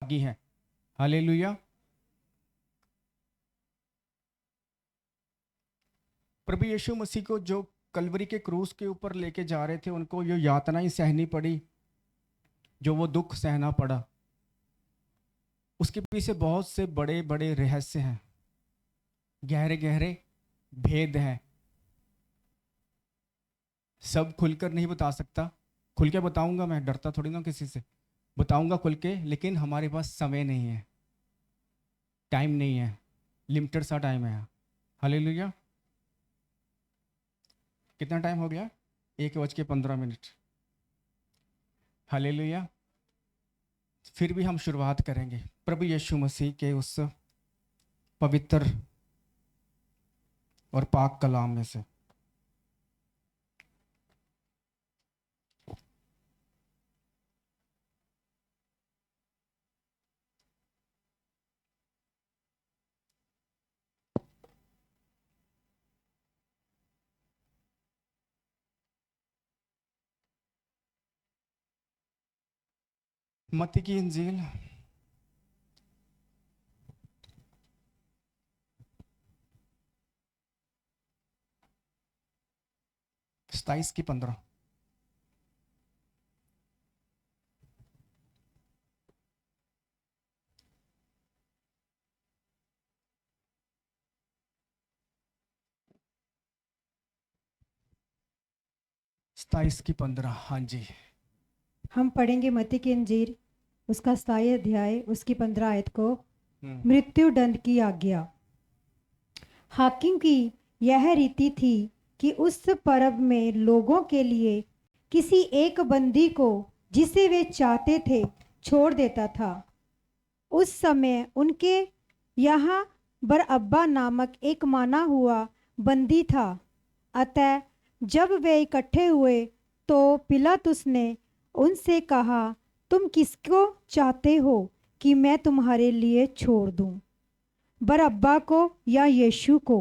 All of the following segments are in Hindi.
भागी हैं। हालेलुया। प्रभु यीशु मसीह को जो कलवरी के क्रूस के ऊपर लेके जा रहे थे, उनको ये यातनाएं सहनी पड़ी, जो वो दुख सहना पड़ा, उसके पीछे बहुत से बड़े बड़े रहस्य हैं, गहरे गहरे भेद हैं। सब खुलकर नहीं बता सकता। खुल के बताऊंगा, मैं डरता थोड़ी ना किसी से, बताऊंगा खुल के, लेकिन हमारे पास समय नहीं है, टाइम नहीं है, लिमिटेड सा टाइम है। हालेलुया। कितना टाइम हो गया? 1:15। हालेलुया। फिर भी हम शुरुआत करेंगे प्रभु यीशु मसीह के उस पवित्र और पाक कलाम में से। मत्ती की इंजील 27:15। सताईस की 15। हाँ जी। हम पढ़ेंगे मत्ती की इंजील उसका 27 अध्याय उसकी 15 आयत को। हम्म। मृत्यु दंड की आज्ञा। हाकिम की यह रीति थी कि उस पर्व में लोगों के लिए किसी एक बंदी को जिसे वे चाहते थे छोड़ देता था। उस समय उनके यहाँ बरअब्बा नामक एक माना हुआ बंदी था। अतः जब वे इकट्ठे हुए तो पिलातुस ने उनसे कहा, तुम किसको चाहते हो कि मैं तुम्हारे लिए छोड़ दूं, बरअब्बा को या यीशु को,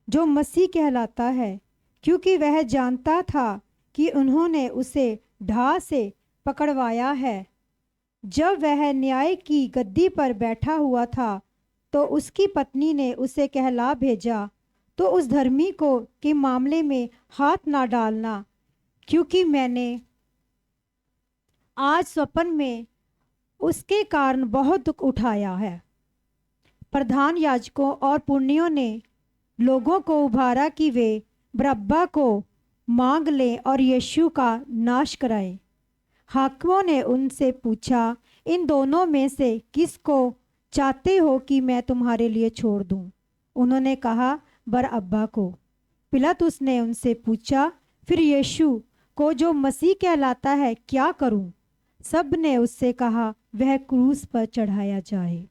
जो मसीह कहलाता है? क्योंकि वह जानता था कि उन्होंने उसे ढाल से पकड़वाया है। जब वह न्याय की गद्दी पर बैठा हुआ था तो उसकी पत्नी ने उसे कहला भेजा, तो उस धर्मी को के मामले में हाथ ना डालना, क्योंकि मैंने आज स्वप्न में उसके कारण बहुत दुख उठाया है। प्रधान याजकों और पुण्यों ने लोगों को उभारा कि वे बरअब्बा को मांग लें और यीशु का नाश कराएं। हाकिमों ने उनसे पूछा, इन दोनों में से किसको चाहते हो कि मैं तुम्हारे लिए छोड़ दूं? उन्होंने कहा, बरअब्बा को। पिलातुस ने उनसे पूछा, फिर यीशु को जो मसीह कहलाता है क्या करूं? सब ने उससे कहा, वह क्रूस पर चढ़ाया जाए।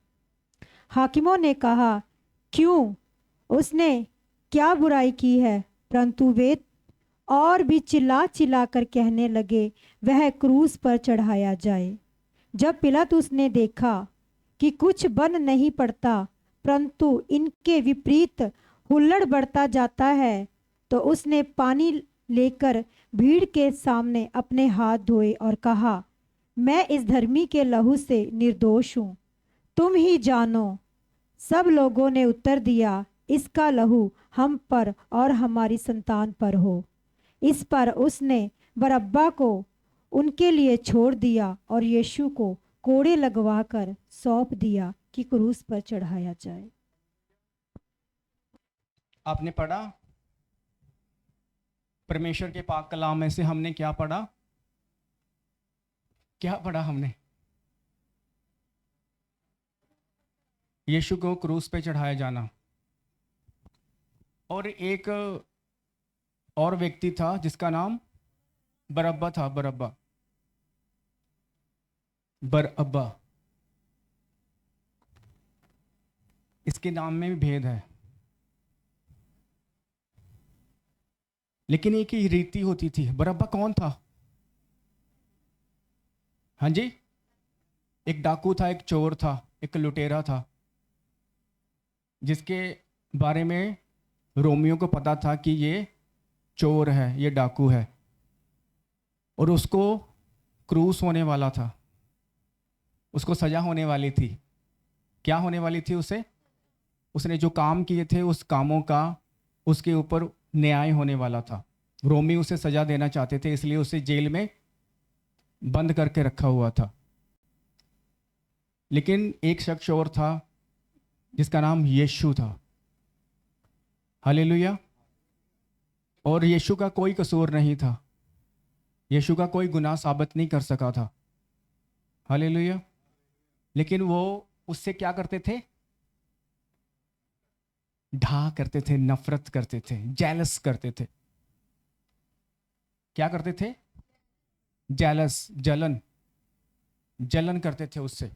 हाकिमों ने कहा, क्यों? उसने क्या बुराई की है? परंतु वे और भी चिल्ला चिल्ला कर कहने लगे, वह क्रूस पर चढ़ाया जाए। जब पिलातुस ने देखा कि कुछ बन नहीं पड़ता परंतु इनके विपरीत हुल्लड़ बढ़ता जाता है, तो उसने पानी लेकर भीड़ के सामने अपने हाथ धोए और कहा, मैं इस धर्मी के लहू से निर्दोष हूँ, तुम ही जानो। सब लोगों ने उत्तर दिया, इसका लहू हम पर और हमारी संतान पर हो। इस पर उसने बरअब्बा को उनके लिए छोड़ दिया और यीशु को कोड़े लगवाकर सौंप दिया कि क्रूस पर चढ़ाया जाए। आपने पढ़ा परमेश्वर के पाक कलाम में से, हमने क्या पढ़ा? क्या पढ़ा हमने? यीशु को क्रूस पे चढ़ाया जाना। और एक और व्यक्ति था जिसका नाम बरअब्बा था। बरअब्बा, बरअब्बा, इसके नाम में भी भेद है, लेकिन एक ही रीति होती थी। बरअब्बा कौन था? हाँ जी, एक डाकू था, एक चोर था, एक लुटेरा था, जिसके बारे में रोमियो को पता था कि ये चोर है, ये डाकू है, और उसको क्रूस होने वाला था। उसको सजा होने वाली थी। क्या होने वाली थी उसे? उसने जो काम किए थे उस कामों का उसके ऊपर न्याय होने वाला था। रोमी उसे सजा देना चाहते थे, इसलिए उसे जेल में बंद करके रखा हुआ था। लेकिन एक शख्स और था जिसका नाम यीशु था। हालेलुया। और यीशु का कोई कसूर नहीं था, यीशु का कोई गुनाह साबित नहीं कर सका था। हालेलुया। लेकिन वो उससे क्या करते थे? ढा करते थे, नफरत करते थे, जेलस करते थे। क्या करते थे? जेलस, जलन, जलन करते थे उससे।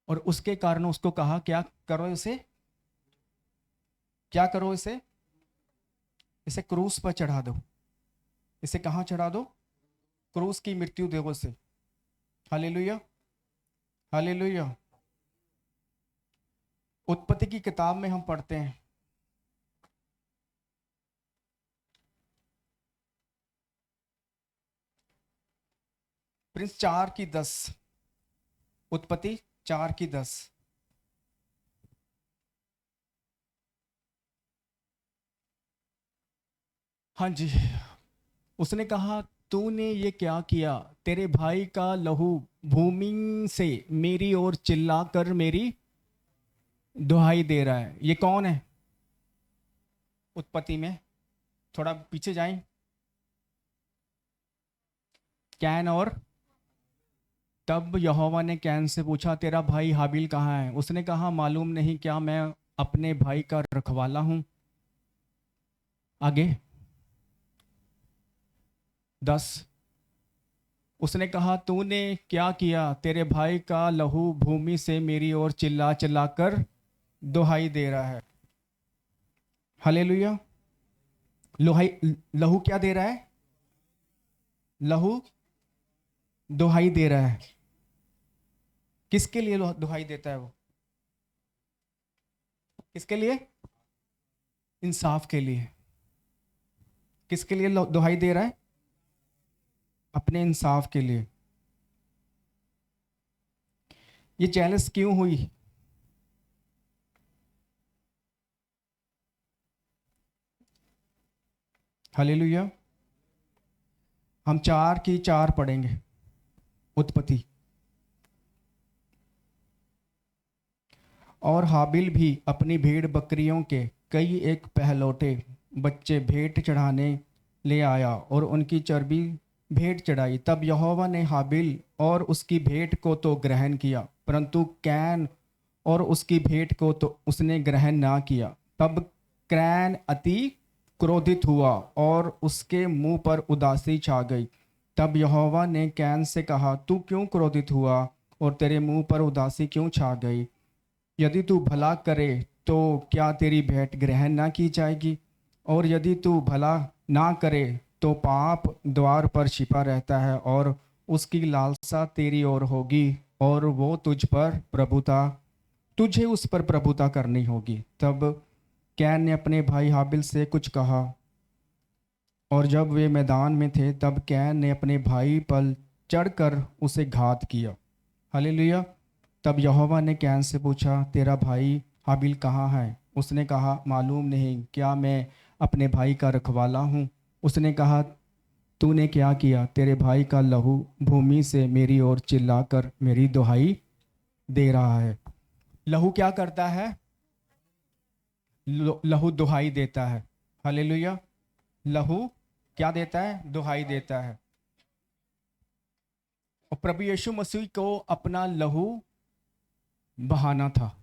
और उसके कारण उसको कहा, क्या करो इसे, क्या करो इसे, इसे क्रूस पर चढ़ा दो। इसे कहां चढ़ा दो? क्रूस की मृत्यु दो उसे। Hallelujah, hallelujah. उत्पत्ति की किताब में हम पढ़ते हैं, प्रिंस 4:10, उत्पत्ति 4:10। हाँ जी। उसने कहा, तूने ये क्या किया? तेरे भाई का लहू भूमि से मेरी ओर चिल्लाकर मेरी दुहाई दे रहा है। ये कौन है? उत्पत्ति में थोड़ा पीछे जाएं। कैन। और तब यहोवा ने कैन से पूछा, तेरा भाई हाबिल कहाँ है? उसने कहा, मालूम नहीं, क्या मैं अपने भाई का रखवाला हूं? आगे 10। उसने कहा, तूने क्या किया? तेरे भाई का लहू भूमि से मेरी ओर चिल्ला चिल्ला कर दुहाई दे रहा है। हालेलुया। लोहाई, लहू क्या दे रहा है? लहू दुहाई दे रहा है। किसके लिए दुहाई देता है वो? किसके लिए? इंसाफ के लिए। किसके लिए दुहाई दे रहा है? अपने इंसाफ के लिए। ये जेलस क्यों हुई? हालेलुया। हम 4:4 पढ़ेंगे, उत्पत्ति। और हाबिल भी अपनी भेड़ बकरियों के कई एक पहलौठे बच्चे भेंट चढ़ाने ले आया और उनकी चर्बी भेंट चढ़ाई। तब यहोवा ने हाबिल और उसकी भेंट को तो ग्रहण किया, परंतु कैन और उसकी भेंट को तो उसने ग्रहण ना किया। तब कैन अति क्रोधित हुआ और उसके मुंह पर उदासी छा गई। तब यहोवा ने कैन से कहा, तू क्यों क्रोधित हुआ और तेरे मुंह पर उदासी क्यों छा गई? यदि तू भला करे तो क्या तेरी भेंट ग्रहण ना की जाएगी? और यदि तू भला ना करे तो पाप द्वार पर छिपा रहता है और उसकी लालसा तेरी ओर होगी और वो तुझे उस पर प्रभुता करनी होगी। तब कैन ने अपने भाई हाबिल से कुछ कहा, और जब वे मैदान में थे तब कैन ने अपने भाई पर चढ़कर उसे घात किया। हालेलुया। तब यहोवा ने कैन से पूछा, तेरा भाई हाबिल कहाँ है? उसने कहा, मालूम नहीं, क्या मैं अपने भाई का रखवाला हूँ? उसने कहा, तूने क्या किया? तेरे भाई का लहू भूमि से मेरी ओर चिल्लाकर मेरी दुहाई दे रहा है। लहू क्या करता है? लहू दुहाई देता है। हालेलुया। लहू क्या देता है? दुहाई देता है। और प्रभु यीशु मसीह को अपना लहू बहाना था।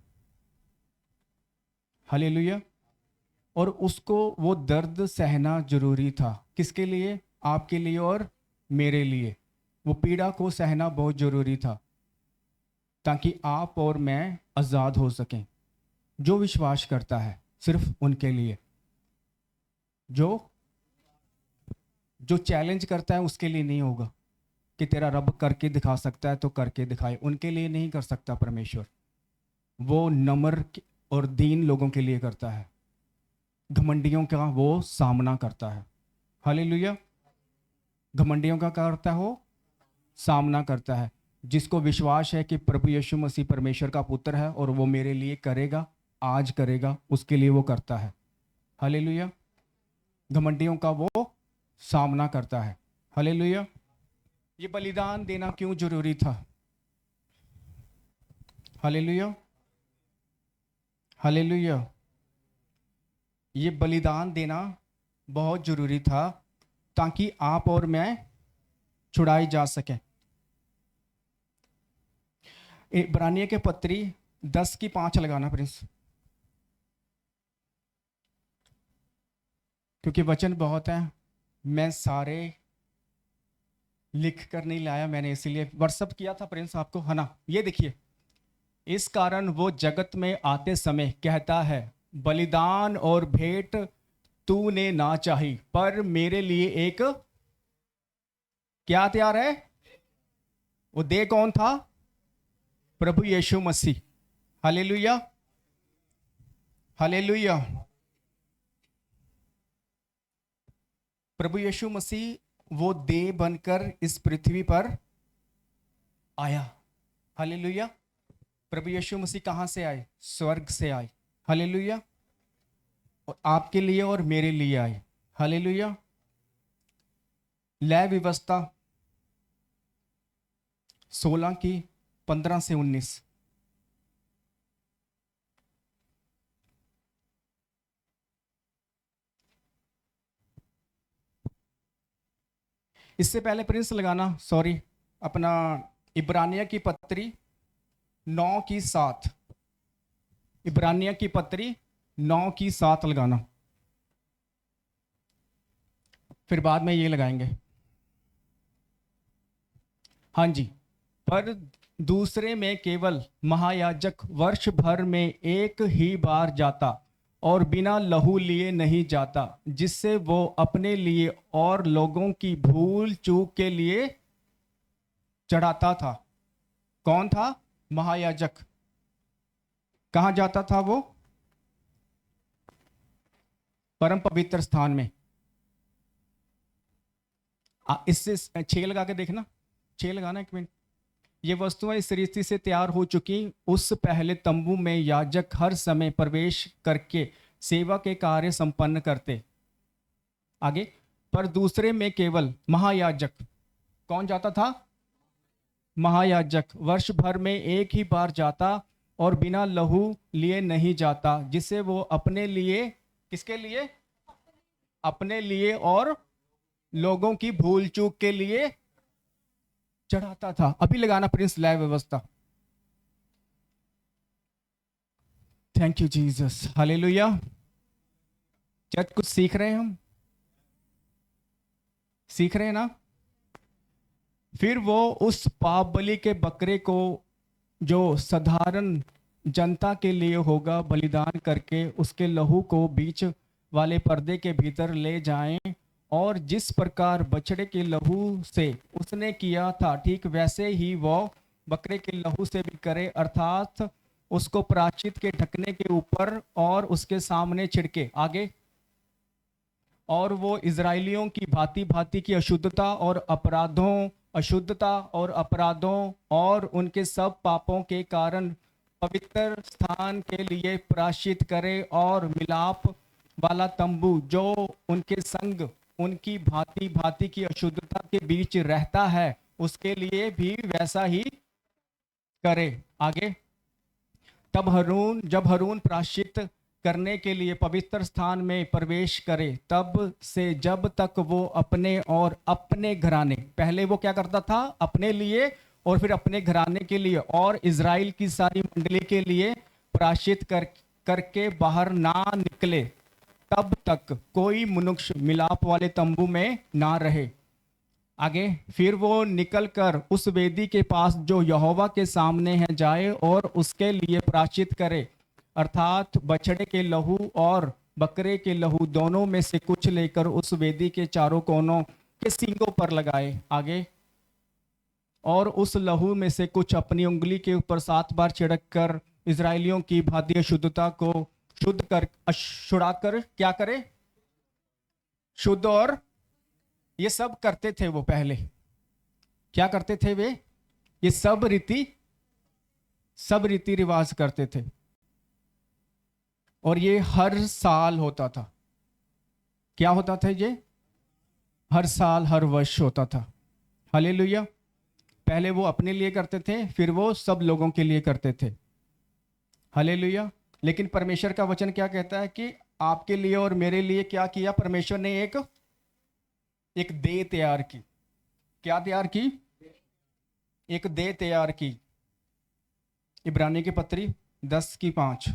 हालेलुया। और उसको वो दर्द सहना जरूरी था। किसके लिए? आपके लिए और मेरे लिए। वो पीड़ा को सहना बहुत जरूरी था ताकि आप और मैं आज़ाद हो सकें। जो विश्वास करता है, सिर्फ उनके लिए। जो जो चैलेंज करता है उसके लिए नहीं होगा कि तेरा रब करके दिखा सकता है तो करके दिखाए। उनके लिए नहीं कर सकता परमेश्वर। वो नम्र और दीन लोगों के लिए करता है। घमंडियों का वो सामना करता है। हालेलुया। घमंडियों का क्या करता है? वो सामना करता है। जिसको विश्वास है कि प्रभु यीशु मसीह परमेश्वर का पुत्र है और वो मेरे लिए करेगा, आज करेगा, उसके लिए वो करता है। हालेलुया। घमंडियों का वो सामना करता है। हालेलुया। ये बलिदान देना क्यों जरूरी था? Hallelujah, hallelujah. ये बलिदान देना बहुत जरूरी था ताकि आप और मैं छुड़ाए जा सके। इब्रानियों के पत्री 10:5 लगाना प्रिंस, क्योंकि वचन बहुत है, मैं सारे लिख कर नहीं लाया, मैंने इसीलिए व्हाट्सअप किया था प्रिंस आपको, है ना। ये देखिए, इस कारण वो जगत में आते समय कहता है, बलिदान और भेंट तूने ना चाही, पर मेरे लिए एक क्या तैयार है? वो दे कौन था? प्रभु यीशु मसीह। Hallelujah, hallelujah. प्रभु यीशु मसीह वो दे बनकर इस पृथ्वी पर आया। हालेलुया। प्रभु यीशु मसीह कहां से आए? स्वर्ग से आए। हालेलुया। और आपके लिए और मेरे लिए आए। हालेलुया। लय व्यवस्था 16:15-19। इससे पहले प्रिंस लगाना, सॉरी, अपना इब्रानिया की पत्री 9:7। इब्रानिया की पत्री 9:7 लगाना, फिर बाद में ये लगाएंगे। हाँ जी। पर दूसरे में केवल महायाजक वर्ष भर में एक ही बार जाता और बिना लहू लिए नहीं जाता, जिससे वो अपने लिए और लोगों की भूल चूक के लिए चढ़ाता था। कौन था? महायाजक। कहां जाता था वो? परम पवित्र स्थान में। इससे 6 लगा के देखना, 6 लगाना, 1 मिनट। ये वस्तुएं इस रीति से तैयार हो चुकी, उस पहले तंबू में याजक हर समय प्रवेश करके सेवा के कार्य संपन्न करते। आगे, पर दूसरे में केवल महायाजक, कौन जाता था? महायाजक वर्ष भर में एक ही बार जाता और बिना लहू लिए नहीं जाता, जिसे वो अपने लिए, किसके लिए? अपने लिए और लोगों की भूल चूक के लिए चढ़ाता था। अभी लगाना प्रिंस, लय व्यवस्था। Thank you Jesus, hallelujah. Church कुछ सीख रहे हैं, हम सीख रहे हैं ना। फिर वो उस पाप बलि के बकरे को जो साधारण जनता के लिए होगा बलिदान करके उसके लहू को बीच वाले पर्दे के भीतर ले जाएं, और जिस प्रकार बछड़े के लहू से उसने किया था ठीक वैसे ही वो बकरे के लहू से भी करे, अर्थात उसको प्रायश्चित के ढकने के ऊपर और उसके सामने छिड़के। आगे, और वो इजराइलियों की भांति भांति की अशुद्धता और अपराधों और उनके सब पापों के कारण पवित्र स्थान के लिए प्रायश्चित करे, और मिलाप वाला तंबू जो उनके संग उनकी भांति भांति की अशुद्धता के बीच रहता है उसके लिए भी वैसा ही करे। आगे, तब जब हरून प्रायश्चित करने के लिए पवित्र स्थान में प्रवेश करे, तब से जब तक वो अपने और अपने घराने, पहले वो क्या करता था? अपने लिए और फिर अपने घराने के लिए और इजराइल की सारी मंडली के लिए प्रायश्चित करके बाहर ना निकले, तब तक कोई मनुष्य मिलाप वाले तंबू में ना रहे। आगे, फिर वो निकलकर उस वेदी के पास जो यहोवा के सामने है जाए और उसके लिए प्रायश्चित करे, अर्थात बछड़े के लहू और बकरे के लहू दोनों में से कुछ लेकर उस वेदी के चारों कोनों के सींगों पर लगाए। आगे, और उस लहू में से कुछ अपनी उंगली के ऊपर 7 बार छिड़क कर इजराइलियों की भांति अशुद्धता को छुड़ाकर क्या करे? शुद्ध और ये सब करते थे वो पहले। क्या करते थे वे? ये सब रीति रिवाज करते थे, और ये हर साल होता था। क्या होता था ये? हर साल, हर वर्ष होता था। हालेलुया। पहले वो अपने लिए करते थे, फिर वो सब लोगों के लिए करते थे। हालेलुया। लेकिन परमेश्वर का वचन क्या कहता है कि आपके लिए और मेरे लिए क्या किया परमेश्वर ने? एक देह तैयार की। क्या तैयार की? एक देह तैयार की। इब्रानी की पत्री 10:5।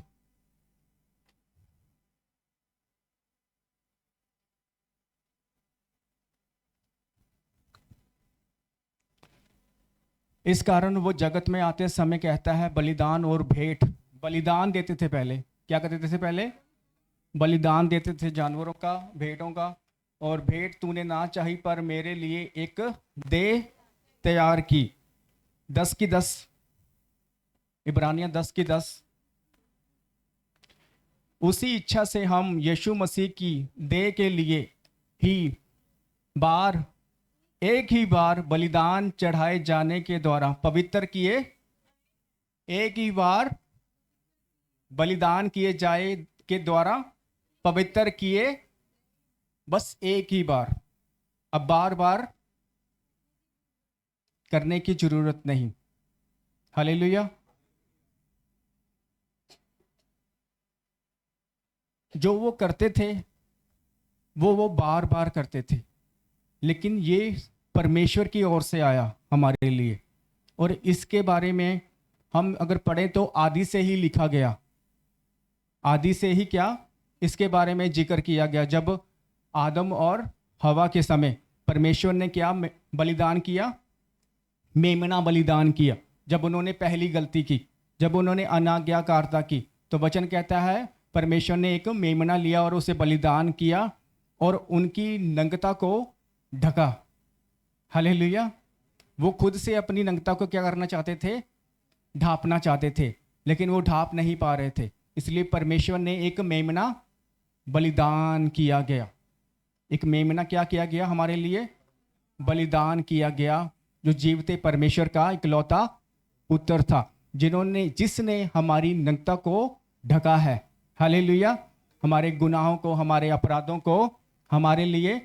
इस कारण वो जगत में आते समय कहता है, बलिदान और भेंट। बलिदान देते थे पहले। क्या करते थे पहले? बलिदान देते थे जानवरों का, भेंटों का। और भेंट तूने ना चाही, पर मेरे लिए एक देह तैयार की। 10:10, इब्रानियां 10:10। उसी इच्छा से हम यीशु मसीह की देह के लिए एक ही बार बलिदान चढ़ाए जाने के द्वारा पवित्र किए। एक ही बार बलिदान किए जाए के द्वारा पवित्र किए। बस एक ही बार। अब बार बार करने की जरूरत नहीं। हालेलुया। जो वो करते थे वो बार बार करते थे, लेकिन ये परमेश्वर की ओर से आया हमारे लिए। और इसके बारे में हम अगर पढ़ें तो आदि से ही लिखा गया। आदि से ही क्या इसके बारे में जिक्र किया गया। जब आदम और हवा के समय परमेश्वर ने क्या बलिदान किया? मेमना बलिदान किया। जब उन्होंने पहली गलती की, जब उन्होंने अनाज्ञाकारिता की, तो वचन कहता है परमेश्वर ने एक मेमना लिया और उसे बलिदान किया और उनकी नंगता को ढका। हालेलुया। वो खुद से अपनी नंगता को क्या करना चाहते थे? ढांपना चाहते थे, लेकिन वो ढांप नहीं पा रहे थे। इसलिए परमेश्वर ने एक मेमना बलिदान किया गया। एक मेमना क्या किया गया? हमारे लिए बलिदान किया गया, जो जीवते परमेश्वर का इकलौता पुत्र था, जिसने हमारी नंगता को ढका है। हालेलुया। हमारे गुनाहों को, हमारे अपराधों को हमारे लिए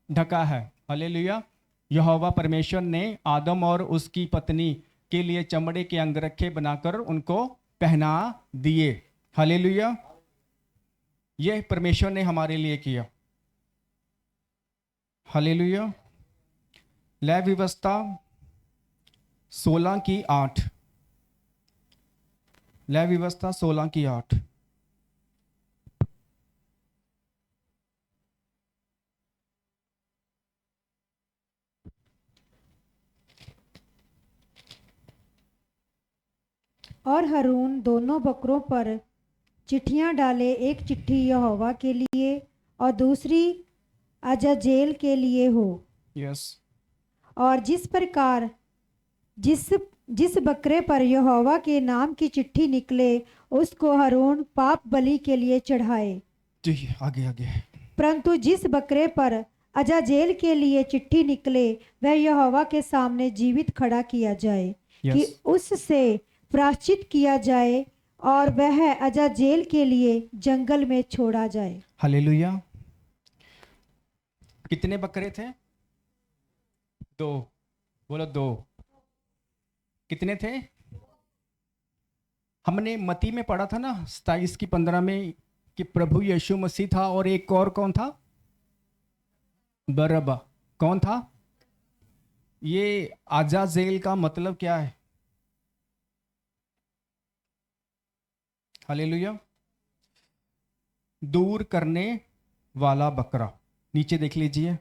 ढका है। हालेलुया। यहोवा परमेश्वर ने आदम और उसकी पत्नी के लिए चमड़े के अंगरखे बनाकर उनको पहना दिए। हालेलुया। यह परमेश्वर ने हमारे लिए किया। हालेलुया। लय व्यवस्था 16:8। लय व्यवस्था 16:8। और हारून दोनों बकरों पर चिट्ठियां डाले, एक चिट्ठी यहोवा के लिए और दूसरी अजाजेल के लिए हो। यस। और जिस प्रकार जिस बकरे पर यहोवा के नाम की चिट्ठी निकले, उसको हारून पाप बलि के लिए चढ़ाए। जी, आगे। परंतु जिस बकरे पर अजाजेल के लिए चिट्ठी निकले, वह यहोवा के सामने जीवित खड़ा किया जाए, कि उससे प्रायश्चित किया जाए और वह अजाजेल के लिए जंगल में छोड़ा जाए। हालेलुया। कितने बकरे थे? 2। बोलो 2। कितने थे? हमने मती में पढ़ा था ना 27:15 में कि प्रभु यीशु मसीह था और एक और कौन था? बरअब्बा। कौन था? ये अजाजेल का मतलब क्या है? हालेलुया। दूर करने वाला बकरा। नीचे देख लीजिए,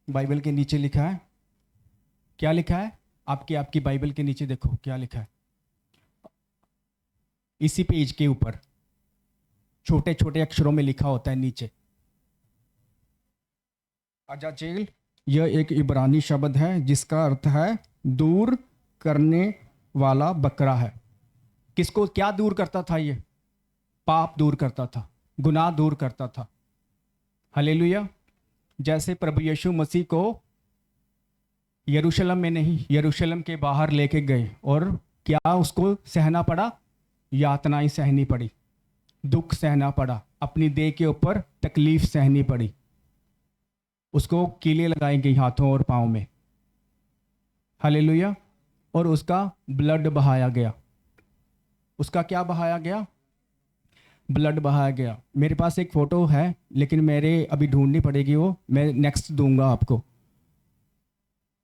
बाइबल के नीचे लिखा है। क्या लिखा है? आपकी बाइबल के नीचे देखो क्या लिखा है। इसी पेज के ऊपर छोटे छोटे अक्षरों में लिखा होता है नीचे। अजाजेल यह एक इब्रानी शब्द है जिसका अर्थ है दूर करने वाला बकरा है। किसको क्या दूर करता था? ये पाप दूर करता था, गुनाह दूर करता था। हालेलुया। जैसे प्रभु यीशु मसीह को यरूशलेम में नहीं, यरूशलेम के बाहर लेके गए और क्या उसको सहना पड़ा? यातनाएं सहनी पड़ी, दुख सहना पड़ा, अपनी देह के ऊपर तकलीफ सहनी पड़ी, उसको कीलें लगाई गई हाथों और पाँव में, हालेलुया। और उसका ब्लड बहाया गया। उसका क्या बहाया गया? ब्लड बहाया गया। मेरे पास एक फ़ोटो है, लेकिन मेरे अभी ढूंढनी पड़ेगी, वो मैं नेक्स्ट दूंगा आपको।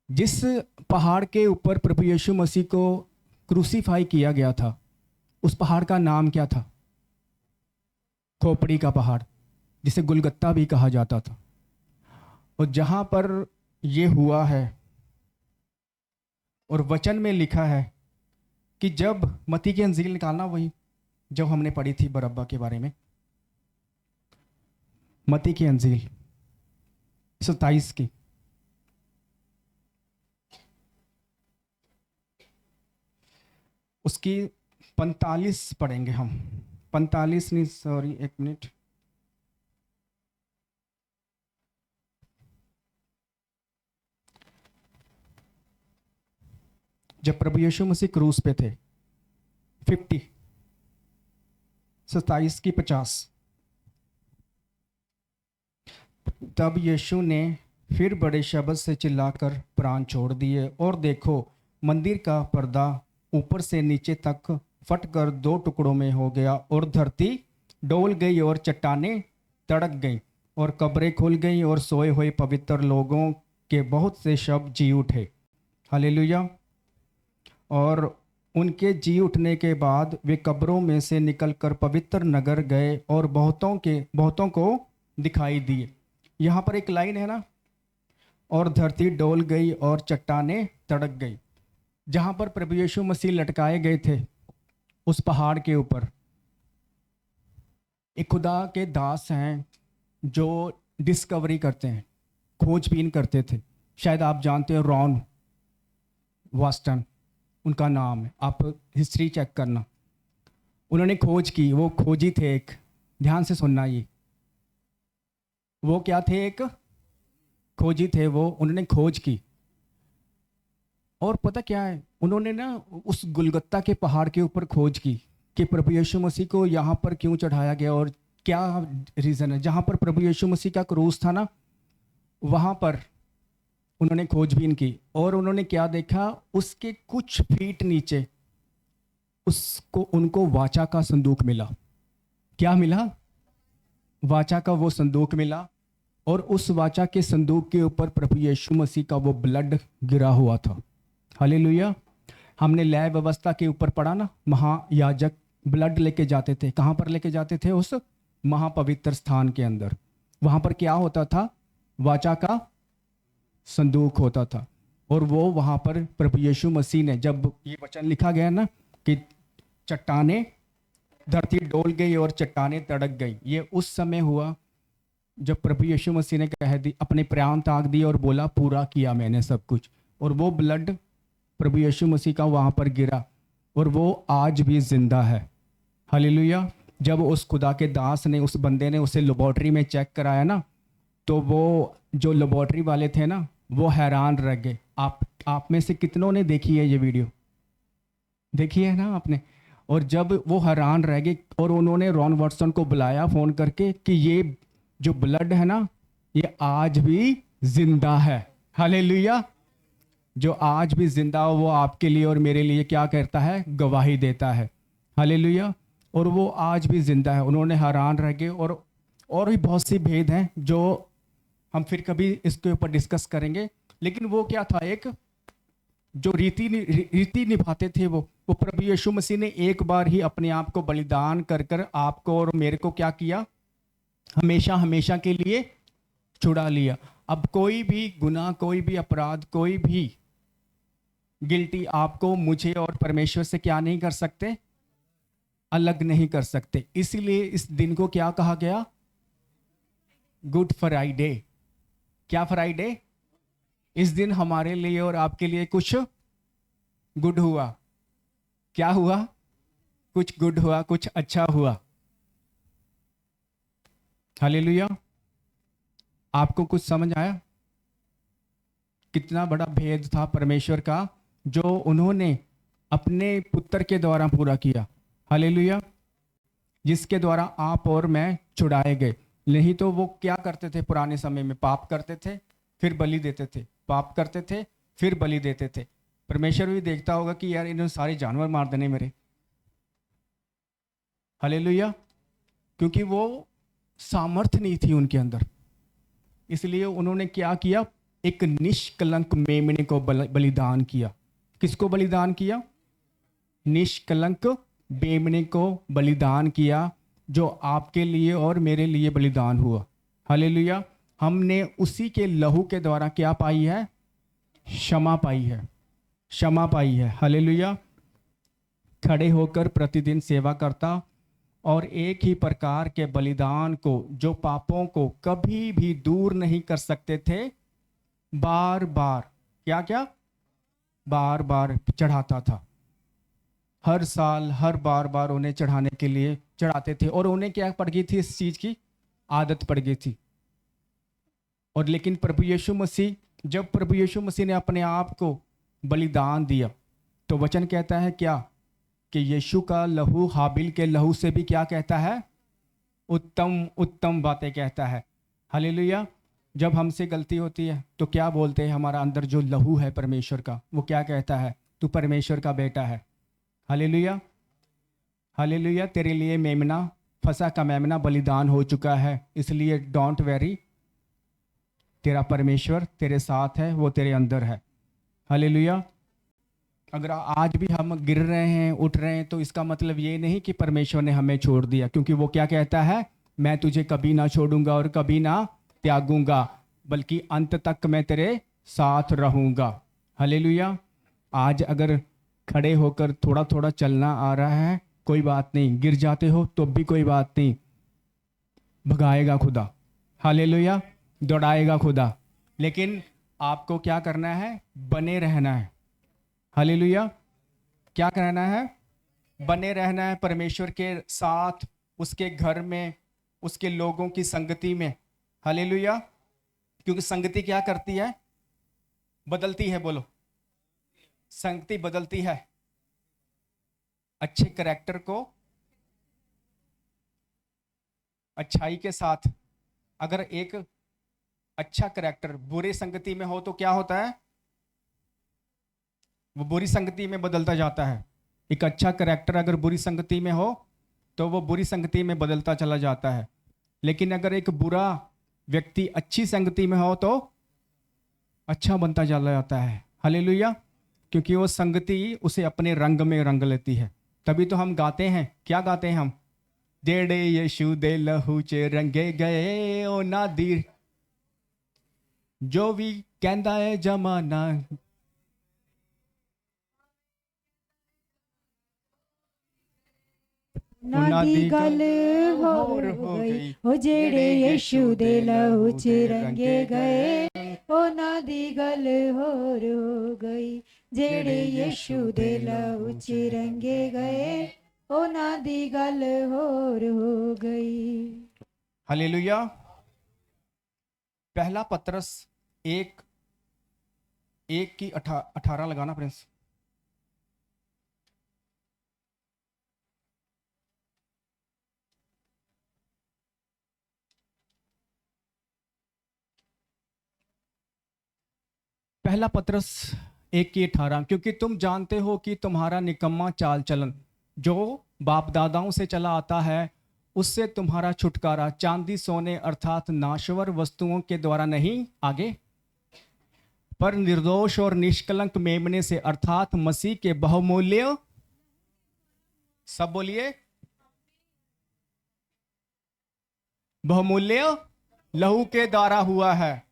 जिस पहाड़ के ऊपर प्रभु यीशु मसीह को क्रूसीफाई किया गया था, उस पहाड़ का नाम क्या था? खोपड़ी का पहाड़, जिसे गुलगत्ता भी कहा जाता था। और जहाँ पर ये हुआ है, और वचन में लिखा है कि जब मत्ती की अंजील निकालना, वही जब हमने पढ़ी थी बरअब्बा के बारे में, मत्ती की अंजील 27 की, उसकी 45 पढ़ेंगे हम। 45 नहीं, सॉरी, एक मिनट। जब प्रभु यीशु मसीह क्रूस पे थे, 27 की 50। तब यीशु ने फिर बड़े शब्द से चिल्लाकर प्राण छोड़ दिए, और देखो, मंदिर का पर्दा ऊपर से नीचे तक फटकर 2 टुकड़ों में हो गया, और धरती डोल गई, और चट्टानें तड़क गईं, और कब्रें खुल गईं, और सोए हुए पवित्र लोगों के बहुत से शव जी उठे। हालेलुया। और उनके जी उठने के बाद वे कब्रों में से निकलकर पवित्र नगर गए और बहुतों को दिखाई दिए। यहाँ पर एक लाइन है ना, और धरती डोल गई और चट्टानें तड़क गई। जहाँ पर प्रभु यीशु मसीह लटकाए गए थे, उस पहाड़ के ऊपर एक खुदा के दास हैं जो डिस्कवरी करते हैं, खोजबीन करते थे। शायद आप जानते हो, रॉन वास्टन उनका नाम है, आप हिस्ट्री चेक करना। उन्होंने खोज की, वो खोजी थे एक, ध्यान से सुनना, ये वो क्या थे? एक खोजी थे वो। उन्होंने खोज की, और पता क्या है, उन्होंने ना उस गुलगत्ता के पहाड़ के ऊपर खोज की कि प्रभु यीशु मसीह को यहाँ पर क्यों चढ़ाया गया और क्या रीज़न है। जहाँ पर प्रभु यीशु मसीह का क्रूस था ना, वहाँ पर उन्होंने खोजबीन की, और उन्होंने क्या देखा? उसके कुछ फीट नीचे उनको वाचा का संदूक मिला। क्या मिला? वाचा का वो संदूक मिला, और उस वाचा के संदूक के ऊपर प्रभु यीशु मसीह का वो ब्लड गिरा हुआ था। हालेलुया। हमने लय व्यवस्था के ऊपर पढ़ा ना, महायाजक ब्लड लेके जाते थे। कहाँ पर लेके जाते थे? उस महापवित्र स्थान के अंदर। वहाँ पर क्या होता था? वाचा का संदूक होता था, और वो वहाँ पर प्रभु यीशु मसीह ने, जब ये वचन लिखा गया ना कि चट्टानें, धरती डोल गई और चट्टानें तड़क गई, ये उस समय हुआ जब प्रभु यीशु मसीह ने कह दी, अपने प्राण त्याग दिए और बोला, पूरा किया मैंने सब कुछ। और वो ब्लड प्रभु यीशु मसीह का वहाँ पर गिरा, और वो आज भी जिंदा है। हालेलुया। जब उस खुदा के दास ने, उस बंदे ने उसे लेबोरेटरी में चेक कराया ना, तो वो जो लेबोरेटरी वाले थे ना, वो हैरान रह गए। आप में से कितनों ने देखी है ये वीडियो? देखी है ना आपने? और जब वो हैरान रह गए, और उन्होंने रॉन वाटसन को बुलाया फ़ोन करके कि ये जो ब्लड है ना, ये आज भी जिंदा है। हालेलुया। जो आज भी जिंदा हो, वो आपके लिए और मेरे लिए क्या करता है? गवाही देता है। हालेलुया। और वो आज भी जिंदा है। उन्होंने हैरान रह गए। और भी बहुत सी भेद हैं जो हम फिर कभी इसके ऊपर डिस्कस करेंगे। लेकिन वो क्या था? एक जो रीति निभाते थे वो प्रभु यीशु मसीह ने एक बार ही अपने आप को बलिदान कर आपको और मेरे को क्या किया? हमेशा हमेशा के लिए छुड़ा लिया। अब कोई भी गुनाह, कोई भी अपराध, कोई भी गिल्टी आपको, मुझे और परमेश्वर से क्या नहीं कर सकते? अलग नहीं कर सकते। इसीलिए इस दिन को क्या कहा गया? Good Friday. क्या फ्राइडे? इस दिन हमारे लिए और आपके लिए कुछ गुड हुआ। क्या हुआ? कुछ गुड हुआ, कुछ अच्छा हुआ। हालेलुया। आपको कुछ समझ आया? कितना बड़ा भेद था परमेश्वर का जो उन्होंने अपने पुत्र के द्वारा पूरा किया। हालेलुया। जिसके द्वारा आप और मैं छुड़ाए गए। नहीं तो वो क्या करते थे पुराने समय में? पाप करते थे फिर बलि देते थे, पाप करते थे फिर बलि देते थे। परमेश्वर भी देखता होगा कि यार इन्होंने सारे जानवर मार देने मेरे। हालेलुया। क्योंकि वो सामर्थ्य नहीं थी उनके अंदर, इसलिए उन्होंने क्या किया? एक निष्कलंक मेमने को बलिदान किया। किसको बलिदान किया? निष्कलंक मेमने को बलिदान किया, जो आपके लिए और मेरे लिए बलिदान हुआ। हालेलुया। हमने उसी के लहू के द्वारा क्या पाई है? क्षमा पाई है, क्षमा पाई है। हालेलुया। खड़े होकर प्रतिदिन सेवा करता और एक ही प्रकार के बलिदान को, जो पापों को कभी भी दूर नहीं कर सकते थे, बार बार क्या क्या बार बार चढ़ाता था। हर साल हर बार बार उन्हें चढ़ाने के लिए चढ़ाते थे, और उन्हें क्या पड़ गई थी? इस चीज की आदत पड़ गई थी। और लेकिन प्रभु यीशु मसीह, जब प्रभु यीशु मसीह ने अपने आप को बलिदान दिया, तो वचन कहता है क्या? कि यीशु का लहू हाबिल के लहू से भी क्या कहता है? उत्तम उत्तम बातें कहता है। हालेलुया। जब हमसे गलती होती है तो क्या बोलते हैं? हमारा अंदर जो लहू है परमेश्वर का, वो क्या कहता है? तू परमेश्वर का बेटा है। हालेलुया। हालेलुया। तेरे लिए मेमना, फसा का मेमना बलिदान हो चुका है, इसलिए डोंट वेरी, तेरा परमेश्वर तेरे साथ है, वो तेरे अंदर है। हालेलुया। अगर आज भी हम गिर रहे हैं, उठ रहे हैं, तो इसका मतलब ये नहीं कि परमेश्वर ने हमें छोड़ दिया, क्योंकि वो क्या कहता है? मैं तुझे कभी ना छोड़ूंगा और कभी ना त्यागूंगा, बल्कि अंत तक मैं तेरे साथ रहूंगा। हालेलुया। आज अगर खड़े होकर थोड़ा थोड़ा चलना आ रहा है, कोई बात नहीं, गिर जाते हो तो भी कोई बात नहीं, भगाएगा खुदा। हालेलुया। दौड़ाएगा खुदा। लेकिन आपको क्या करना है? बने रहना है। हालेलुया। क्या करना है? बने रहना है परमेश्वर के साथ, उसके घर में, उसके लोगों की संगति में। हालेलुया। क्योंकि संगति क्या करती है? बदलती है। बोलो, संगति बदलती है। अच्छे करैक्टर को अच्छाई के साथ, अगर एक अच्छा करैक्टर बुरे संगति में हो तो क्या होता है? वो बुरी संगति में बदलता जाता है। एक अच्छा करैक्टर अगर बुरी संगति में हो तो वो बुरी संगति में बदलता चला जाता है। लेकिन अगर एक बुरा व्यक्ति अच्छी संगति में हो तो अच्छा बनता चला जाता है। हालेलुया। क्योंकि वो संगति उसे अपने रंग में रंग लेती है। तभी तो हम गाते हैं, क्या गाते हैं हम? जेड़े यीशु दे लहू च रंगे गए ओ नादीर, जो भी कहता है जमाना, ना दी गल होर हो गई, ओ जेड़े यीशु दे लहू च रंगे गए, ओ ना दी गल होर हो गई, जेड़े यीशु दे लहू च रंगे गए, ओ ना दी गल होर हो गई। हालेलुया। पहला पत्रस 1:18 लगाना प्रिंस। पहला पत्रस 1:18, क्योंकि तुम जानते हो कि तुम्हारा निकम्मा चाल चलन जो बाप दादाओं से चला आता है, उससे तुम्हारा छुटकारा चांदी सोने अर्थात नाशवर वस्तुओं के द्वारा नहीं, आगे, पर निर्दोष और निष्कलंक मेमने से अर्थात मसीह के बहुमूल्य, सब बोलिए, बहुमूल्य लहू के द्वारा हुआ है।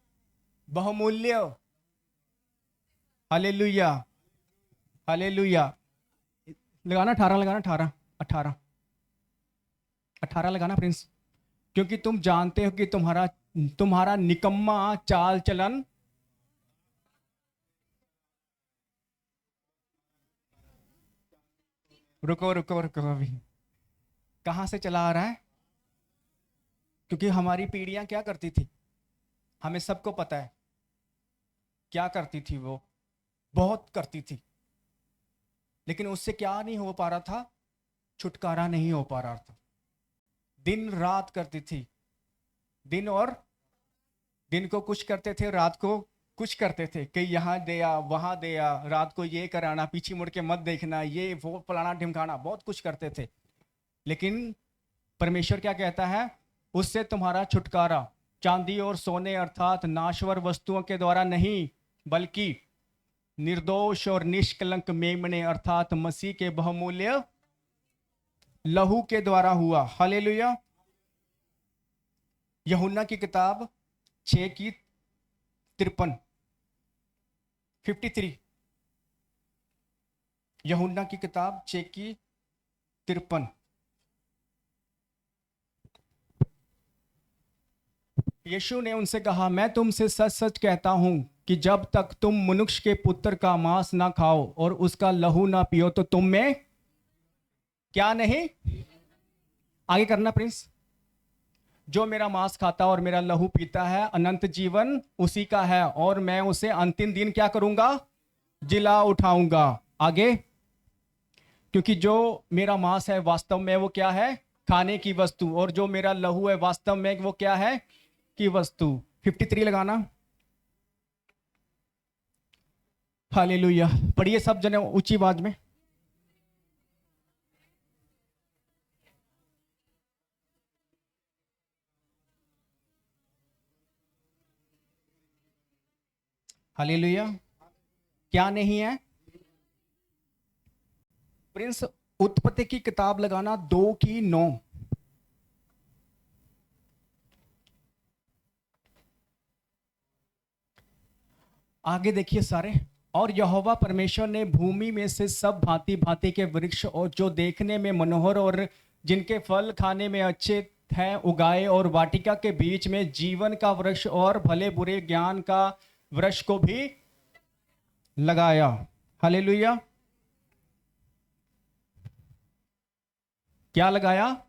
बहुमूल्य। हालेलुया। हालेलुया। लगाना 18, लगाना 18, 18, 18 लगाना प्रिंस। क्योंकि तुम जानते हो कि तुम्हारा तुम्हारा निकम्मा चाल चलन, रुको रुको रुको, अभी कहां से चला आ रहा है? क्योंकि हमारी पीढ़ियां क्या करती थी? हमें सबको पता है क्या करती थी वो, बहुत करती थी, लेकिन उससे क्या नहीं हो पा रहा था, छुटकारा नहीं हो पा रहा था। दिन रात करती थी, दिन को कुछ करते थे, रात को कुछ करते थे, कि यहाँ दिया वहां दिया, रात को ये कराना, पीछे मुड़ के मत देखना, ये वो फलाना ढिमकाना, बहुत कुछ करते थे। लेकिन परमेश्वर क्या कहता है, उससे तुम्हारा छुटकारा चांदी और सोने अर्थात नाश्वर वस्तुओं के द्वारा नहीं, बल्कि निर्दोष और निष्कलंक मेमने अर्थात मसीह के बहुमूल्य लहू के द्वारा हुआ। हालेलुया। यूहन्ना की किताब 6:53 यूहन्ना की किताब 6:53। यीशु ने उनसे कहा, मैं तुमसे सच सच कहता हूं कि जब तक तुम मनुष्य के पुत्र का मांस ना खाओ और उसका लहू ना पियो तो तुम में क्या नहीं। आगे करना प्रिंस। जो मेरा मांस खाता और मेरा लहू पीता है अनंत जीवन उसी का है, और मैं उसे अंतिम दिन क्या करूंगा, जिला उठाऊंगा। आगे, क्योंकि जो मेरा मांस है वास्तव में वो क्या है, खाने की वस्तु, और जो मेरा लहू है वास्तव में वो क्या है, की वस्तु। 53 लगाना। हालेलुया। पढ़िए सब जने ऊंची आवाज में। हालेलुया। क्या नहीं है प्रिंस। उत्पत्ति की किताब लगाना 2:9। आगे देखिए सारे। और यहोवा परमेश्वर ने भूमि में से सब भांति भांति के वृक्ष और जो देखने में मनोहर और जिनके फल खाने में अच्छे हैं उगाए, और वाटिका के बीच में जीवन का वृक्ष और भले बुरे ज्ञान का वृक्ष को भी लगाया। हालेलुया। क्या लगाया,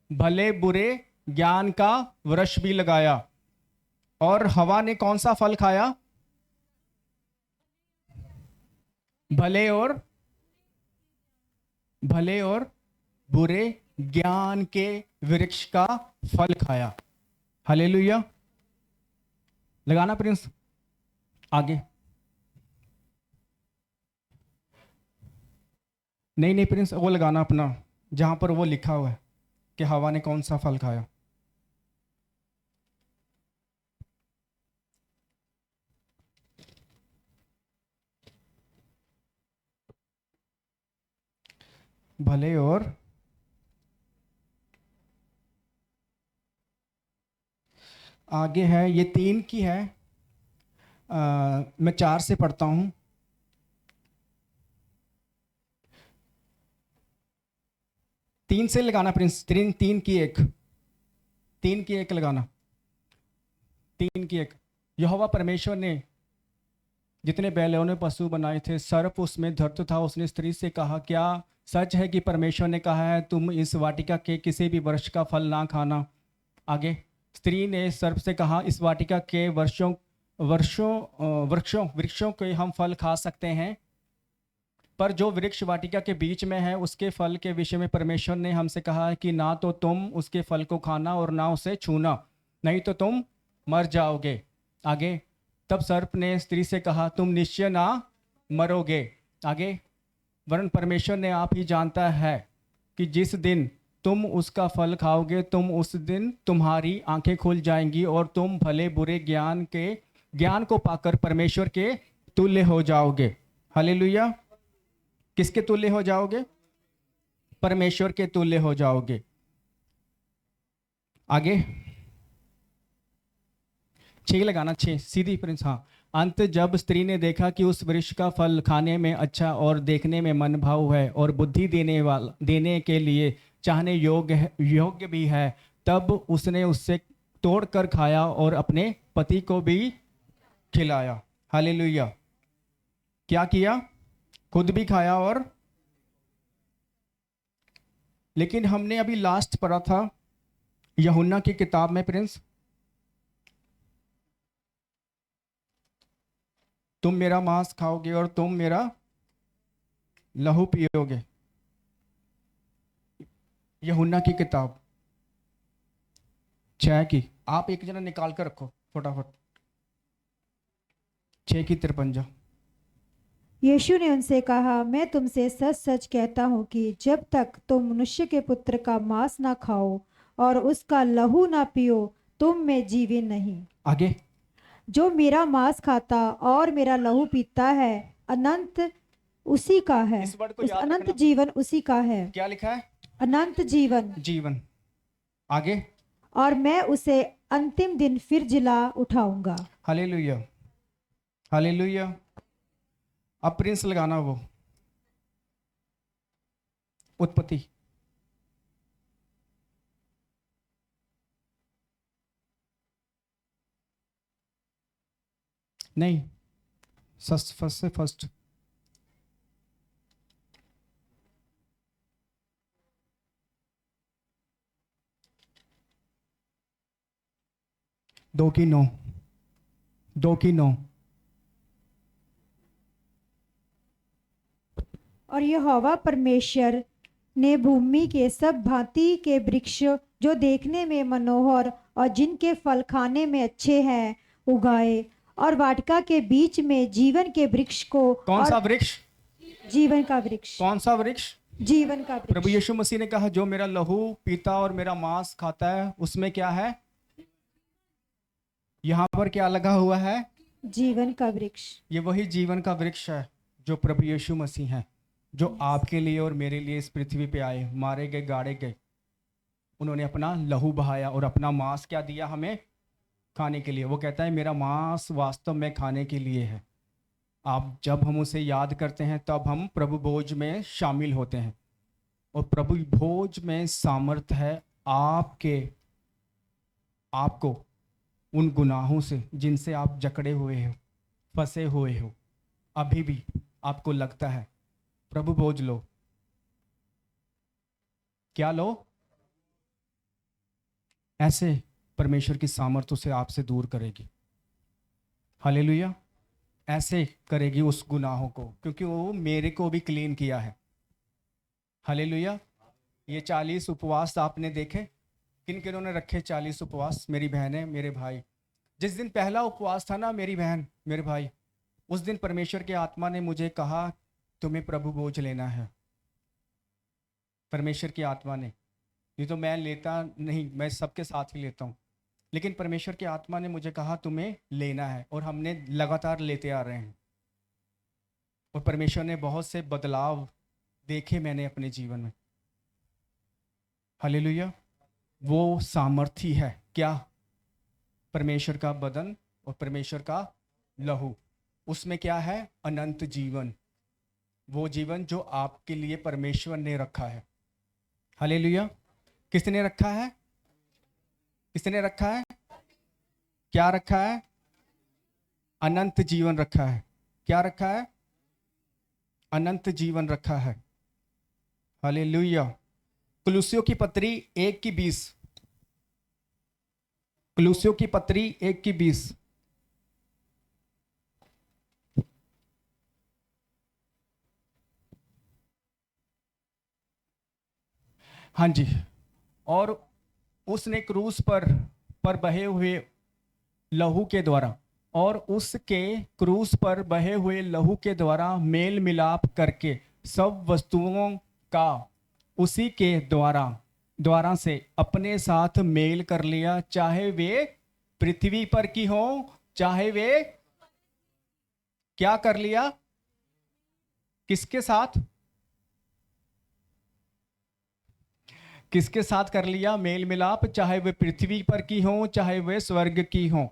भले बुरे ज्ञान का वृक्ष भी लगाया। और हवा ने कौन सा फल खाया, भले और बुरे ज्ञान के वृक्ष का फल खाया। हालेलुया। लगाना प्रिंस। आगे। नहीं प्रिंस, वो लगाना अपना जहां पर वो लिखा हुआ है कि हवा ने कौन सा फल खाया। भले और आगे है, ये 3 की है। मैं 4 से पढ़ता हूं। तीन से लगाना प्रिंस। 3 की 1 लगाना। 3 की 1। यहोवा परमेश्वर ने जितने बैलोने पशु बनाए थे, सर्प उसमें धर्त था। उसने स्त्री से कहा, क्या सच है कि परमेश्वर ने कहा है तुम इस वाटिका के किसी भी वृक्ष का फल ना खाना। आगे। स्त्री ने सर्प से कहा, इस वाटिका के वृक्षों के हम फल खा सकते हैं, पर जो वृक्ष वाटिका के बीच में है उसके फल के विषय में परमेश्वर ने हमसे कहा है कि ना तो तुम उसके फल को खाना और ना उसे छूना, नहीं तो तुम मर जाओगे। आगे। तब सर्प ने स्त्री से कहा, तुम निश्चय ना मरोगे। आगे। वरन परमेश्वर ने आप ही जानता है कि जिस दिन तुम उसका फल खाओगे तुम उस दिन तुम्हारी आंखें खुल जाएंगी और तुम भले बुरे ज्ञान को पाकर परमेश्वर के तुल्य हो जाओगे। हालेलुया। किसके तुल्य हो जाओगे, परमेश्वर के तुल्य हो जाओगे। आगे। 6 लगाना। 6 सीधी प्रिंस। हाँ। अंत जब स्त्री ने देखा कि उस वृक्ष का फल खाने में अच्छा और देखने में मन भाव है और बुद्धि देने के लिए चाहने योग्य भी है, तब उसने उससे तोड़कर खाया और अपने पति को भी खिलाया। हालेलुया। क्या किया, खुद भी खाया। और लेकिन हमने अभी लास्ट पढ़ा था यूहन्ना की किताब में प्रिंस तुम मेरा मांस खाओगे और तुम मेरा लहू पियोगे। यूहन्ना की किताब 6 की, आप एक जना निकाल कर रखो फटाफट, 6 की 53। यीशु ने उनसे कहा, मैं तुमसे सच सच कहता हूँ कि जब तक तुम मनुष्य के पुत्र का मांस ना खाओ और उसका लहू ना पियो, तुम में जीवन नहीं। आगे, जो मेरा मांस खाता और मेरा लहू पीता है, अनंत उसी का है, इस वर्ड को उस याद अनंत रखना। जीवन उसी का है, क्या लिखा है? अनंत जीवन। जीवन। आगे, और मैं उसे अंतिम दिन फिर जिला उठाऊंगा। Hallelujah, hallelujah. अब प्रिंस लगाना, वो उत्पत्ति नहीं, फर्स्ट से फर्स्ट। दो की 9, 2 की 9। और यहोवा परमेश्वर ने भूमि के सब भांति के वृक्ष जो देखने में मनोहर और जिनके फल खाने में अच्छे हैं उगाए, और वाटिका के बीच में जीवन के वृक्ष को। कौन और सा वृक्ष? जीवन का वृक्ष। कौन सा वृक्ष? जीवन का प्रभु वृक्ष। यीशु मसीह ने कहा, जो मेरा लहू पीता और मेरा मांस खाता है उसमें क्या है? यहां पर क्या लगा हुआ है? जीवन का वृक्ष। ये वही जीवन का वृक्ष है जो प्रभु यीशु मसीह है, जो आपके लिए और मेरे लिए इस पृथ्वी पे आए, मारे गए, गाड़े गए। उन्होंने अपना लहू बहाया और अपना मांस क्या दिया हमें खाने के लिए। वो कहता है, मेरा मांस वास्तव में खाने के लिए है। आप जब हम उसे याद करते हैं तब हम प्रभु भोज में शामिल होते हैं, और प्रभु भोज में सामर्थ है आपको उन गुनाहों से जिनसे आप जकड़े हुए हो, फंसे हुए हो। अभी भी आपको लगता है प्रभु भोज लो, क्या लो? ऐसे परमेश्वर की सामर्थ उसे आपसे दूर करेगी। हालेलुया। ऐसे करेगी उस गुनाहों को, क्योंकि वो मेरे को भी क्लीन किया है। हालेलुया। ये 40 उपवास आपने देखे? किन किनों ने रखे 40 उपवास? मेरी बहनें, मेरे भाई। जिस दिन पहला उपवास था ना मेरी बहन, मेरे भाई, उस दिन परमेश्वर की आत्मा ने मुझे कहा, तुम्हें प्रभु भोज लेना है। परमेश्वर की आत्मा ने, ये तो मैं लेता नहीं, मैं सबके साथ ही लेता हूँ, लेकिन परमेश्वर की आत्मा ने मुझे कहा तुम्हें लेना है, और हमने लगातार लेते आ रहे हैं। और परमेश्वर ने बहुत से बदलाव देखे मैंने अपने जीवन में। हालेलुया। वो सामर्थी है क्या? परमेश्वर का बदन और परमेश्वर का लहू, उसमें क्या है? अनंत जीवन। वो जीवन जो आपके लिए परमेश्वर ने रखा है। हालेलुया। किसने रखा है? किसने रखा है? क्या रखा है? अनंत जीवन रखा है। क्या रखा है? अनंत जीवन रखा है। हालेलुया। कुलुस्सियों की पत्री 1 की 20। कुलुस्सियों की पत्री 1 की 20। हाँ जी। और उसने क्रूस पर बहे हुए लहू के द्वारा, और उसके क्रूस पर बहे हुए लहू के द्वारा मेल मिलाप करके सब वस्तुओं का उसी के द्वारा से अपने साथ मेल कर लिया, चाहे वे पृथ्वी पर की हो, चाहे वे क्या कर लिया? किसके साथ? किसके साथ कर लिया मेल मिलाप? चाहे वे पृथ्वी पर की हो, चाहे वे स्वर्ग की हो।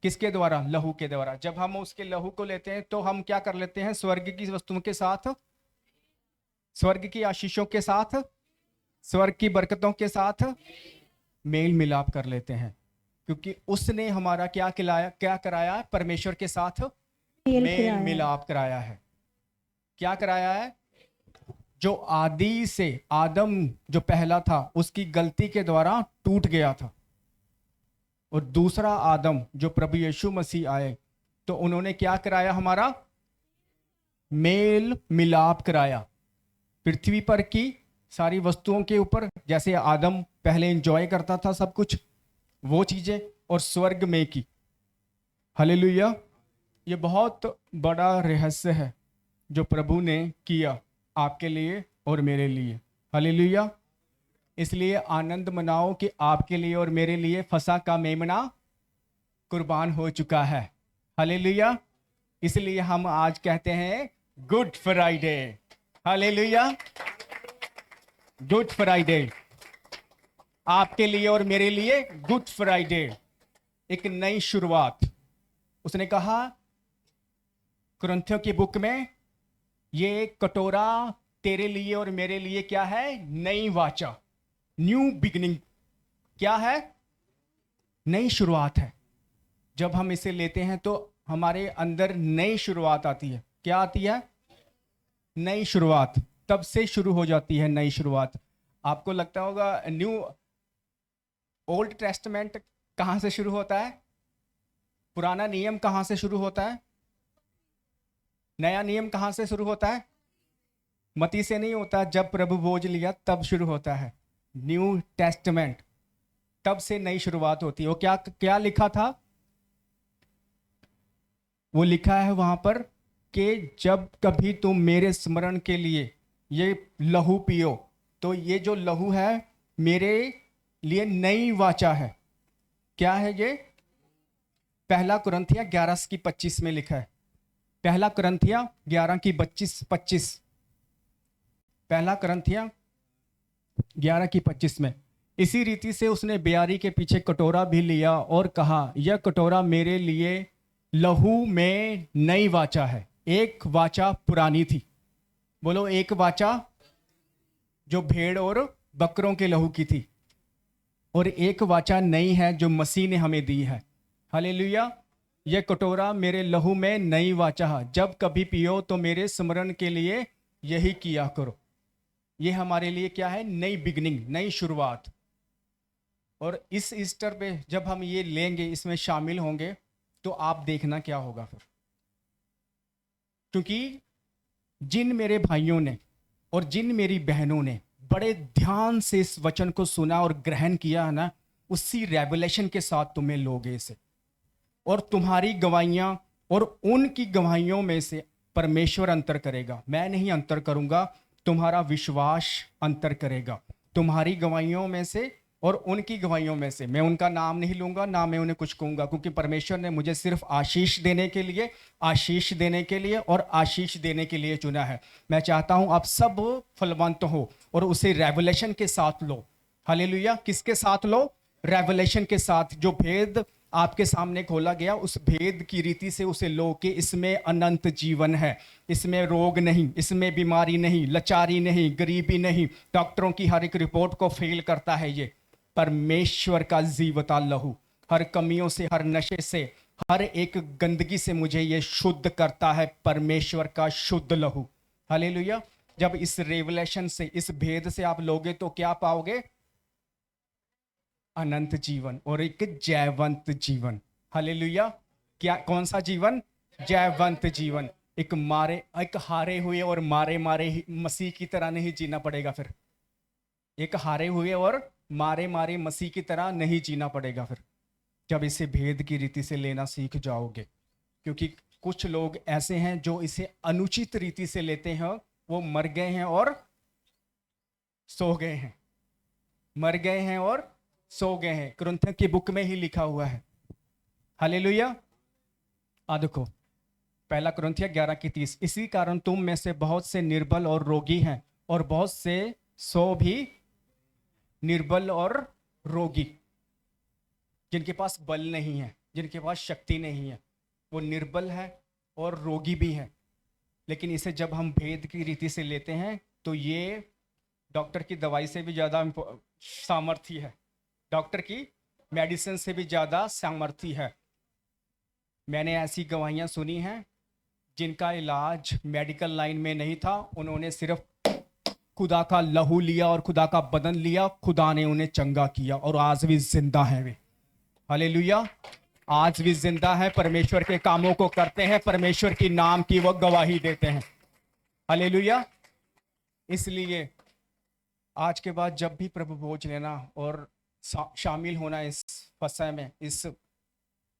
किसके द्वारा? लहू के द्वारा। जब हम उसके लहू को लेते हैं तो हम क्या कर लेते हैं? स्वर्ग की वस्तुओं के साथ, स्वर्ग की आशीषों के साथ, स्वर्ग की बरकतों के साथ मेल मिलाप कर लेते हैं, क्योंकि उसने हमारा क्या कराया? परमेश्वर के साथ मेल मिलाप कराया है। क्या कराया है? जो आदि से आदम जो पहला था उसकी गलती के द्वारा टूट गया था, और दूसरा आदम जो प्रभु यीशु मसीह आए तो उन्होंने क्या कराया? हमारा मेल मिलाप कराया। पृथ्वी पर की सारी वस्तुओं के ऊपर, जैसे आदम पहले एंजॉय करता था सब कुछ वो चीजें, और स्वर्ग में की। हालेलुया। ये बहुत बड़ा रहस्य है जो प्रभु ने किया आपके लिए और मेरे लिए। हालेलुया। इसलिए आनंद मनाओ कि आपके लिए और मेरे लिए फसह का मेमना कुर्बान हो चुका है। हालेलुया। इसलिए हम आज कहते हैं good Friday. Hallelujah. Good Friday आपके लिए और मेरे लिए। गुड फ्राइडे एक नई शुरुआत। उसने कहा कुरिन्थियों की बुक में, ये कटोरा तेरे लिए और मेरे लिए क्या है? नई वाचा, न्यू बिगिनिंग। क्या है? नई शुरुआत है। जब हम इसे लेते हैं तो हमारे अंदर नई शुरुआत आती है। क्या आती है? नई शुरुआत। तब से शुरू हो जाती है नई शुरुआत। आपको लगता होगा न्यू ओल्ड टेस्टमेंट कहां से शुरू होता है? पुराना नियम कहां से शुरू होता है? नया नियम कहां से शुरू होता है? मती से नहीं होता। जब प्रभु बोझ लिया तब शुरू होता है न्यू टेस्टमेंट। तब से नई शुरुआत होती है। वो क्या क्या लिखा था? वो लिखा है वहां पर कि जब कभी तुम मेरे स्मरण के लिए ये लहू पियो, तो ये जो लहू है मेरे लिए नई वाचा है। क्या है ये? पहला कुरिन्थिया 11:25 में लिखा है। पहला कुरिन्थिया 11:25। पहला कुरिन्थिया 11:25 में, इसी रीति से उसने ब्यारी के पीछे कटोरा भी लिया और कहा, यह कटोरा मेरे लिए लहू में नई वाचा है। एक वाचा पुरानी थी। बोलो, एक वाचा जो भेड़ और बकरों के लहू की थी, और एक वाचा नई है जो मसीह ने हमें दी है। हालेलुया। यह कटोरा मेरे लहू में नई वाचा है। जब कभी पियो तो मेरे स्मरण के लिए यही किया करो। यह हमारे लिए क्या है? नई बिगनिंग, नई शुरुआत। और इस ईस्टर पे जब हम ये लेंगे, इसमें शामिल होंगे, तो आप देखना क्या होगा फिर। क्योंकि जिन मेरे भाइयों ने और जिन मेरी बहनों ने बड़े ध्यान से इस वचन को सुना और ग्रहण किया है ना, उसी रेवलेशन के साथ तुम्हें लोगे इसे, और तुम्हारी गवाहियां और उनकी गवाहियों में से परमेश्वर अंतर करेगा। मैं नहीं अंतर करूंगा, तुम्हारा विश्वास अंतर करेगा। तुम्हारी गवाहियों में से और उनकी गवाहियों में से। मैं उनका नाम नहीं लूंगा, ना मैं उन्हें कुछ कहूंगा, क्योंकि परमेश्वर ने मुझे सिर्फ आशीष देने के लिए, आशीष देने के लिए और आशीष देने के लिए चुना है। मैं चाहता हूं आप सब फलवंत हो और उसे रेवलेशन के साथ लो। हालेलुया। किसके साथ लो? रेवलेशन के साथ। जो भेद आपके सामने खोला गया, उस भेद की रीति से उसे लो कि इसमें अनंत जीवन है। इसमें रोग नहीं, इसमें बीमारी नहीं, लाचारी नहीं, गरीबी नहीं, डॉक्टरों की हर एक रिपोर्ट को फेल करता है। ये परमेश्वर का जीवता लहू हर कमियों से, हर नशे से, हर एक गंदगी से मुझे ये शुद्ध करता है। परमेश्वर का शुद्ध लहू। हालेलुया। जब इस रेवलेशन से, इस भेद से आप लोगे तो क्या पाओगे? अनंत जीवन और एक जयवंत जीवन। हालेलुया। क्या? कौन सा जीवन? जयवंत जीवन। एक हारे हुए और मारे मारे मसीह की तरह नहीं जीना पड़ेगा फिर। एक हारे हुए और मारे मारे मसीह की तरह नहीं जीना पड़ेगा फिर, जब इसे भेद की रीति से लेना सीख जाओगे। क्योंकि कुछ लोग ऐसे हैं जो इसे अनुचित रीति से लेते हैं। वो मर गए हैं और सो गए हैं। मर गए हैं और सो गए हैं। कुरिन्थियों की बुक में ही लिखा हुआ है। हालेलुया। देखो, पहला कुरिन्थियों 11:30, इसी कारण तुम में से बहुत से निर्बल और रोगी हैं, और बहुत से सो भी निर्बल और रोगी। जिनके पास बल नहीं है, जिनके पास शक्ति नहीं है, वो निर्बल है और रोगी भी है। लेकिन इसे जब हम भेद की रीति से लेते हैं तो ये डॉक्टर की दवाई से भी ज़्यादा सामर्थ्य है। डॉक्टर की मेडिसिन से भी ज़्यादा सामर्थ्य है। मैंने ऐसी गवाहियाँ सुनी हैं जिनका इलाज मेडिकल लाइन में नहीं था। उन्होंने सिर्फ खुदा का लहू लिया और खुदा का बदन लिया, खुदा ने उन्हें चंगा किया और आज भी जिंदा है वे। हालेलुया। आज भी जिंदा है, परमेश्वर के कामों को करते हैं, परमेश्वर की नाम की वो गवाही देते हैं। हालेलुया। इसलिए आज के बाद जब भी प्रभु भोज लेना और शामिल होना इस फसह में, इस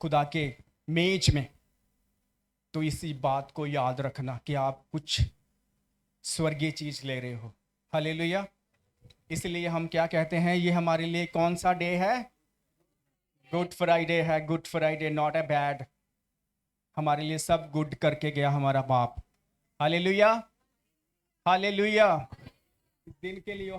खुदा के मेज में, तो इसी बात को याद रखना कि आप कुछ स्वर्गीय चीज ले रहे हो। हालेलुया। इसलिए हम क्या कहते हैं, ये हमारे लिए कौन सा डे है? गुड फ्राइडे है। Good Friday, not a bad. हमारे लिए सब गुड करके गया हमारा बाप। Hallelujah, hallelujah. इस दिन के लिए